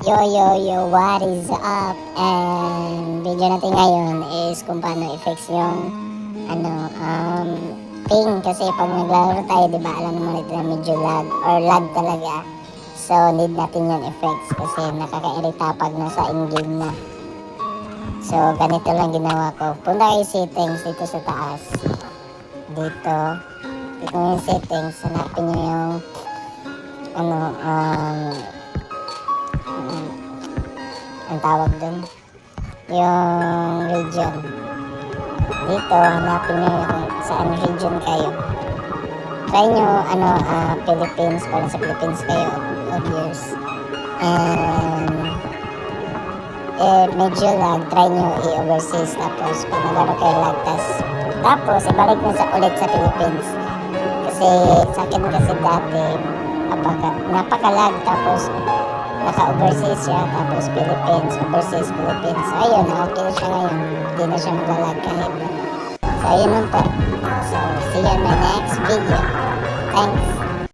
Yo, what is up? And video natin ngayon is kung paano i-fix yung ping. Kasi pag naglalaro tayo, di ba, alam naman ito na medyo lag talaga. So, need natin yung effects kasi nakaka-irita pag nasa in-game na. So, ganito lang ginawa ko. Punta kayo settings dito sa taas. Dito. Dito yung settings. Hanapin nyo yung ang tawag dun, yung region. Dito, hanapin nyo yung saan region kayo. Try nyo, Philippines, parang sa Philippines kayo, obvious. And, medyo lag, try nyo i-overseas. Tapos, pag naglaro kayo lag, tapos, ibalik nyo ulit sa Philippines. Kasi, sa akin kasi dati, napaka-lag, tapos, naka-overseas siya, tapos Philippines, overseas, Philippines. So, ayun, okay na siya ngayon. Hindi na siya maglalag kahit. So, ayun lang po. So, see you in my next video. Thanks.